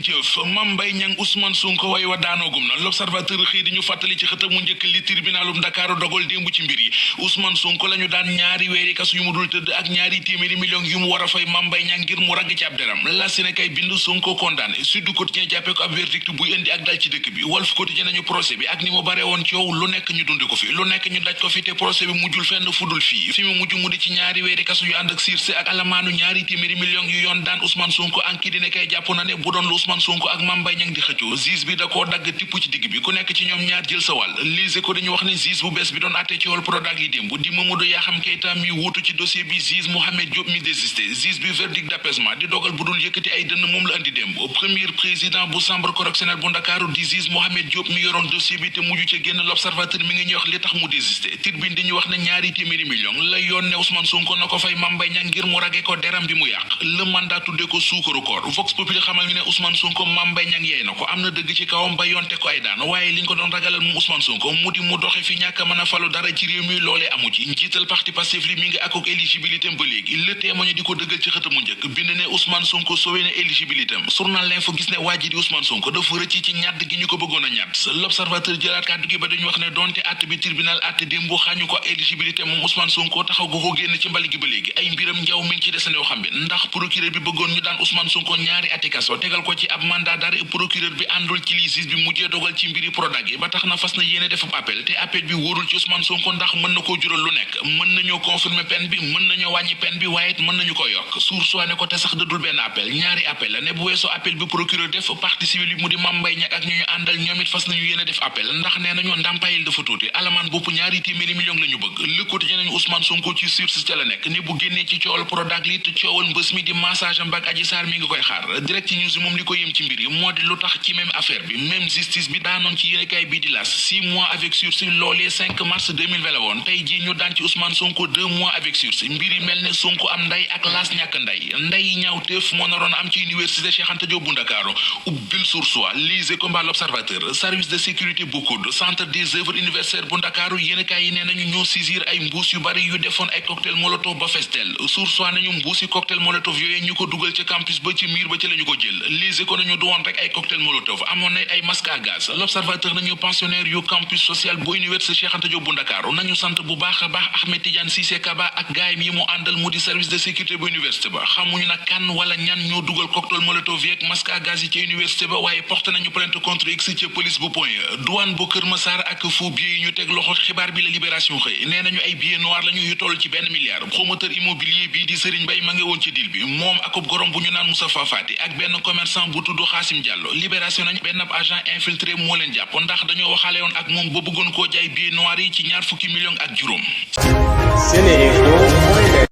ngeen jëf Mame Mbaye Niang Ousmane Sonko way wa daanoogum na l'observateur xëy di ñu fàttali ci xëtam mu njëkk li tribunalum Dakar dogal démb ci mbir yi Ousmane Sonko lañu daan ñaari weeri kasu yu mu dul tëdd ak ñaari téeméeri millions yu mu war a fay Mame Mbaye Niang ngir mu ragg ci ab deram la Sénégal bind Sonko condamné Sud Quotidien jàppee ko ab verdict buy indi ak dal ci dëkk bi Wolf Quotidien nañu procès bi ak ni mu bare woon coow lu nekk ñu dundi ko fi lu nekk ñu daj ko fi te procès bi mujjul fenn fudul fii fi mu mujj mu di ci ñaari weeri kasu yu ànd ak sursis ak alamaanu ñaari téeméeri millions yu yoon daan Ousmane Sonko anki dina kay jàpp na ne bu doon lu Ousmane Sonko ak Mame Mbaye Niang di xëccoo juge bi da koo dagg tipp ci digg bi ku nekk ci ñoom ñaar jël sa wàll lise ko dañu wax ne juge bu bees bi doon àtte ci wàllu Prodac yi démb di Mamadou Mouhamed mi wuutu ci dossier bi juge Mohamed Diop mi désisté juge bi verdict d'apaisement di dogal bu dul yëkkati ay dënn moom la andi démb premier président bu chambre correctionnelle bu Ndakaaru di juge Mohamed Diop mi yoroon dossier bi te mujj ca génn l'observateur mi ngi ñuy wax li tax mu désisté Tribune di ñu wax ne ñaari téeméeri millions la yoon ne Ousmane Sonko na ko fay Mame Mbaye Niang ngir mu rage ko deram bi mu yàq le mandat tudde ko suukaru koor Vox Populi xamal ñu ne Ousmane Sonko Mame Mbaye Niang yeey na ko am na dëgg ci kawam ba yoonte ko ay daan waaye liñ ko doon ragalal moom Ousmane Sonko mu di mu doxe fi ñàkk mën a falu dara ci réew mi loolee amu ci njiital parti Pastef li mi ngi akuk éligibilité ba léegi le témoin di ko dëggal ci xëtamu njëkk bind ne Ousmane Sonko sowee na éligibilité am journal L'Info gis ne waa ji di Ousmane Sonko dafa rëcc ci ñadd gi ñu ko bëggoon a ñadd l'observateur jëlaat kàddu gi ba dañu wax ne donte àtte bi tribunal àtte démb xañu ko éligibilité moom Ousmane Sonko taxaw gu ko génn ci mbali gi ba léegi ay mbiram njaw mi ngi ci desandew xam bi ndax procureur bi bëggoon ñu daan Ousmane Sonko ñaari ati kaso tegal ko ci ab mandat d'arrêt procureur bi àndul ci li juge bi mujjee dogal ci mbiri Prodac yi ba tax na fas na yéene def ab appel te appel bi wóorul ci Ousmane Sonko ndax mën na koo jural lu nekk mën nañoo confirmer peine bi mën nañoo wàññi peine bi waaye it mën nañu ko yokk source ne ko te sax dëddul benn appel ñaari appel la ne bu weesoo appel bi procureur def partie civile bi mu di Mame Mbaye Niang ak ñu ñu àndal ñoom it fas nañu yéene def appel ndax nee nañu ndàmpaayil dafa tuuti alamaan bopp ñaari téeméeri millions la ñu bëgg Le Quotidien nañu Ousmane Sonko ci sursis ca la nekk ne bu génnee ci coowal Prodac li te coowal mbës mi di massage am ak Adji Sarr mi ngi koy xaar Direct News moom li ko yëm ci mbir yi moo di lu tax ci même affaire bi même justice bi daanoon ci yéenekaay bii di L'As 6 mois avec sursis loolee 5 mars 2020 la woon tey jii ñu daan ci Ousmane Sonko 2 mois avec sursis mbir yi mel ne Sonko am nday ak L'As ñàkk nday ñaawteef moo naroon am ci université Cheikh Anta Diop bu Ndakaaru ubbil Source A lise ko mbaa l'Observateur service de sécurité bu COUD centre des œuvres universitaires bu Ndakaaru yéenekaay yi nee nañu ñoo saisir ay mbuus yu bari yu defoon ay cocktail molotov ba festel Source A nañu mbuusi cocktail molotov yooyu ñu ko dugal ca campus ba ci miir ba ci lañu ko jël lise ko nañu du woon rek ay cocktail molotov amoon na ay masque à gaz l'Observateur nañu pensionnaire yu campus social bu université Cheikh Anta Diop bu Ndakaaru nañu sant bu baax a baax Ahmed Tidiane Cissé Kaba ak gaayam yi mu àndal mu di service de sécurité bu université ba xamuñu nag kan wala ñan ñoo dugal cocktail molotov yeeg masque à gaz yi ci université ba waaye porte nañu plainte contre X ci police bu Point E douane bu Kër Massar ak faux billets yi ñu teg loxo xibaar bi la Libération xëy nee nañu ay billets noirs lañu yu toll ci $1 milliard promoteur immobilier bii di Serigne Mbaye ma ngi woon ci deal bi moom akub gorom bu ñu naan Moustapha Fati ak benn commerçant bu tudd Xaasim Diallo Libération nañ benn agent infiltré moo leen jàpp ndax dañoo waxaale woon ak moom ba bëggoon koo jaay billets noirs yi ci $20 millions ak juróom.